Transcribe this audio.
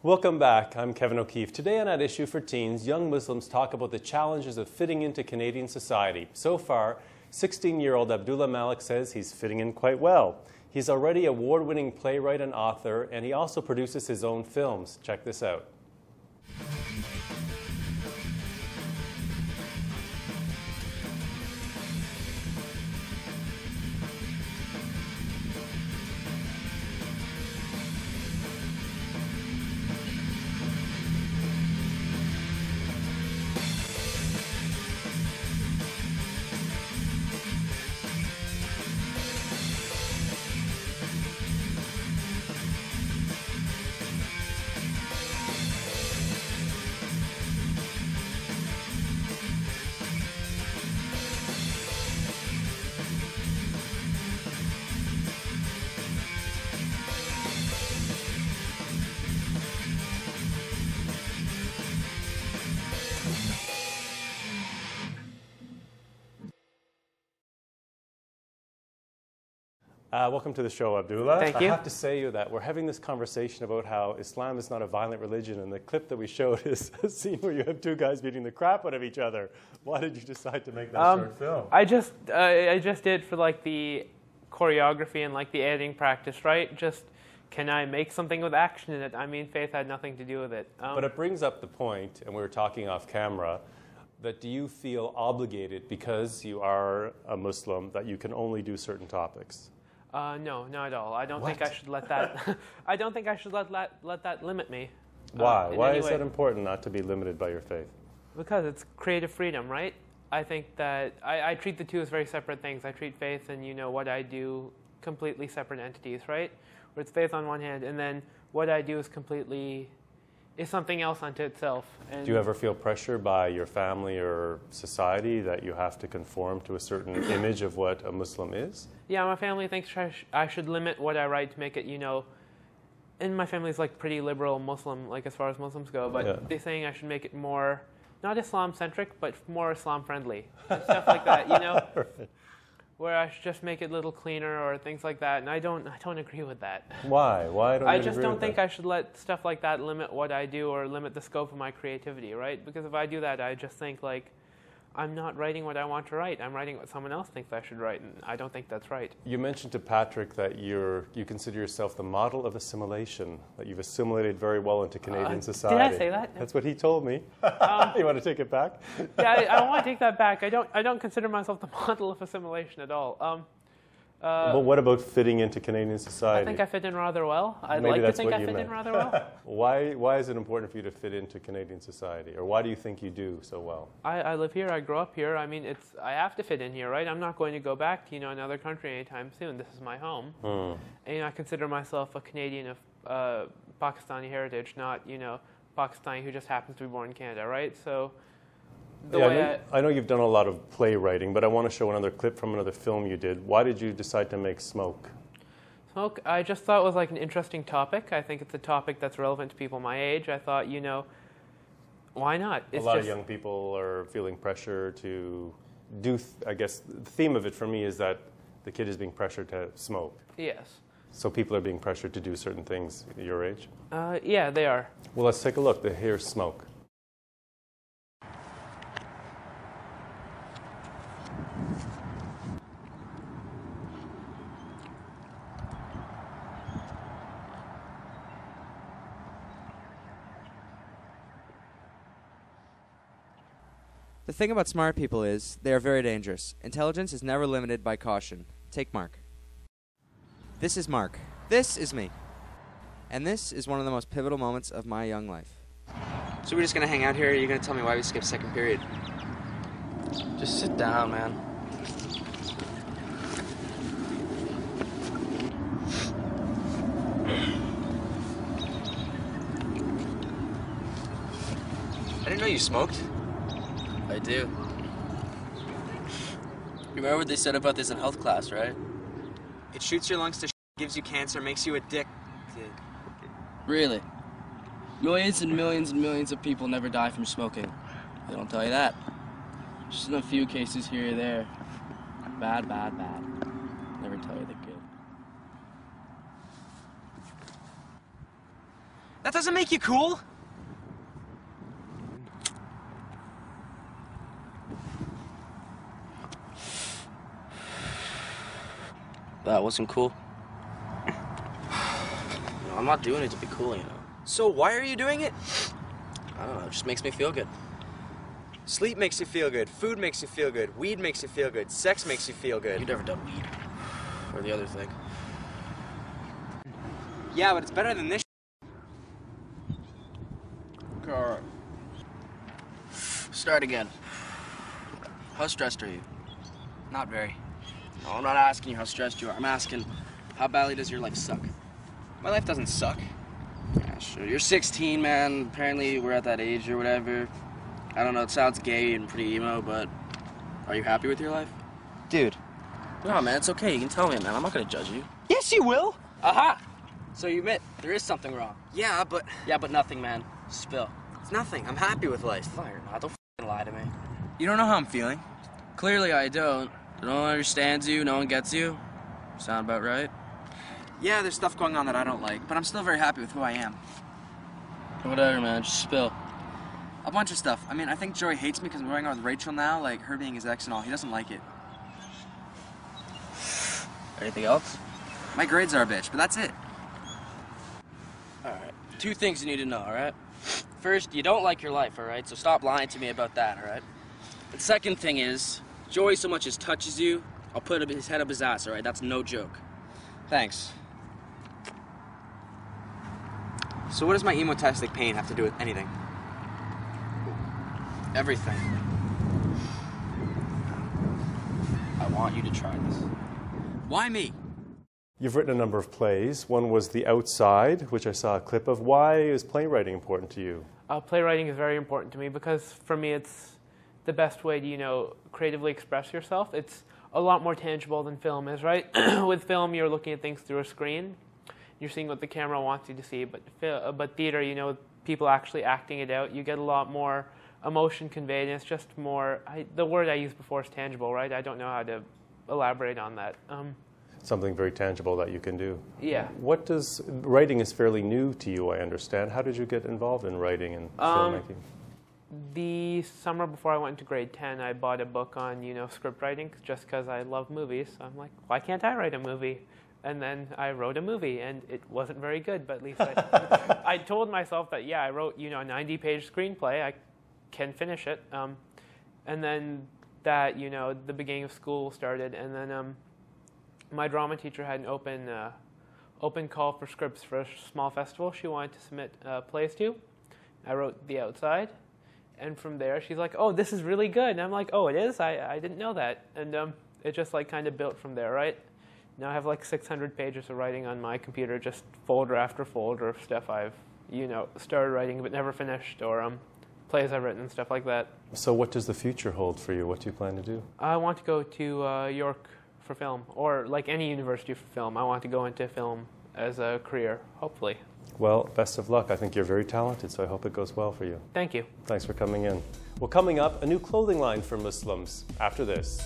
Welcome back. I'm Kevin O'Keefe. Today on At Issue for Teens, young Muslims talk about the challenges of fitting into Canadian society. So far, 16-year-old Abdullah Malik says he's fitting in quite well. He's already an award-winning playwright and author, and he also produces his own films. Check this out. Welcome to the show, Abdullah. Thank you. I have to say that we're having this conversation about how Islam is not a violent religion, and the clip that we showed is a scene where you have two guys beating the crap out of each other. Why did you decide to make that short film? I just did for like the choreography and like the editing practice, right? Just, can I make something with action in it? I mean, faith had nothing to do with it. But it brings up the point, and we were talking off camera, that do you feel obligated because you are a Muslim that you can only do certain topics? No, not at all. I don't think I should let that. I don't think I should let that limit me. Why? Why is that important, not to be limited by your faith? Because it's creative freedom, right? I think that I treat the two as very separate things. I treat faith and what I do completely separate entities, right? Where it's faith on one hand, and then what I do is something else unto itself. And do you ever feel pressure by your family or society that you have to conform to a certain image of what a Muslim is? Yeah, my family thinks I should limit what I write to make it, and my family's like pretty liberal Muslim, like as far as Muslims go, but they're saying I should make it more, not Islam-centric, but more Islam-friendly, and stuff like that, Right. Where I should just make it a little cleaner or things like that, and I don't agree with that. Why? Why don't you I agree just with don't think that? I should let stuff like that limit what I do or limit the scope of my creativity, right? Because if I do that, I just think like, I'm not writing what I want to write. I'm writing what someone else thinks I should write, and I don't think that's right. You mentioned to Patrick that you consider yourself the model of assimilation, that you've assimilated very well into Canadian society. Did I say that? That's what he told me. You want to take it back? Yeah, I want to take that back. I don't consider myself the model of assimilation at all. But what about fitting into Canadian society? I think I fit in rather well. I'd Maybe like to that's think what I you fit meant. in rather well. Why is it important for you to fit into Canadian society? Or why do you think you do so well? I live here. I grew up here. I mean, I have to fit in here, right? I'm not going to go back to another country anytime soon. This is my home. And I consider myself a Canadian of Pakistani heritage, not Pakistani who just happens to be born in Canada, right? So I know you've done a lot of playwriting, but I want to show another clip from another film you did. Why did you decide to make Smoke? Smoke, I just thought it was like an interesting topic. I think it's a topic that's relevant to people my age. I thought, why not? A lot of young people are feeling pressure to do, I guess the theme of it for me is that the kid is being pressured to smoke. Yes. So people are being pressured to do certain things at your age? Yeah, they are. Well, let's take a look. Here's Smoke. The thing about smart people is they are very dangerous. Intelligence is never limited by caution. Take Mark. This is Mark. This is me. And this is one of the most pivotal moments of my young life. So we're just gonna hang out here? Or are you gonna tell me why we skipped second period? Just sit down, man. I didn't know you smoked. I do. You remember what they said about this in health class, right? It shoots your lungs to gives you cancer, makes you addicted. Really? Millions and millions of people never die from smoking. They don't tell you that. Just in a few cases here or there. Bad, bad, bad. Never tell you the good. That doesn't make you cool. That wasn't cool. No, I'm not doing it to be cool, you know. So why are you doing it? I don't know, it just makes me feel good. Sleep makes you feel good. Food makes you feel good. Weed makes you feel good. Sex makes you feel good. You've never done weed. Or the other thing. Yeah, but it's better than this. Alright. Start again. How stressed are you? Not very. No, I'm not asking you how stressed you are. I'm asking, how badly does your life suck? My life doesn't suck. Yeah, sure. You're 16, man. Apparently we're at that age or whatever. I don't know, it sounds gay and pretty emo, but are you happy with your life? Dude. No, man, it's okay. You can tell me, man. I'm not gonna judge you. Yes, you will. Aha! So you admit there is something wrong. Yeah, but Yeah, but nothing, man. Spill. it's nothing. I'm happy with life. No, you're not. Don't f***ing lie to me. You don't know how I'm feeling. Clearly I don't. No one understands you. No one gets you. Sound about right? Yeah, there's stuff going on that I don't like, but I'm still very happy with who I am. Whatever, man. Just spill. A bunch of stuff. I mean, I think Joey hates me because I'm going out with Rachel now, like her being his ex and all. He doesn't like it. Anything else? My grades are a bitch, but that's it. Alright. 2 things you need to know, alright? First, you don't like your life, alright? So stop lying to me about that, alright? And second thing is, Joey so much as touches you, I'll put his head up his ass, alright? That's no joke. Thanks. So what does my emotastic pain have to do with anything? Everything. I want you to try this. Why me? You've written a number of plays. One was The Outside, which I saw a clip of. Why is playwriting important to you? Playwriting is very important to me because for me it's the best way to, creatively express yourself. It's a lot more tangible than film is, right? With film, you're looking at things through a screen. You're seeing what the camera wants you to see. But theater, people actually acting it out. You get a lot more emotion conveyed, and it's just more, the word I used before is tangible, right? I don't know how to elaborate on that. Something very tangible that you can do. Yeah. Writing is fairly new to you, I understand. How did you get involved in writing and filmmaking? The summer before I went into grade 10, I bought a book on, script writing just because I love movies. So I'm like, why can't I write a movie? And then I wrote a movie, and it wasn't very good, but at least I told myself that, yeah, I wrote, a 90-page screenplay. I can finish it. And then that, the beginning of school started, and then my drama teacher had an open call for scripts for a small festival she wanted to submit plays to. I wrote The Outside, and from there she's like, oh, this is really good. And I'm like, oh, it is? I didn't know that. And it just kind of built from there, right? Now I have 600 pages of writing on my computer, just folder after folder of stuff I've, started writing but never finished, or plays I've written and stuff like that. So what does the future hold for you? What do you plan to do? I want to go to York for film, or any university for film. I want to go into film as a career, hopefully. Well, best of luck. I think you're very talented, so I hope it goes well for you. Thank you. Thanks for coming in. Well, coming up, a new clothing line for Muslims after this.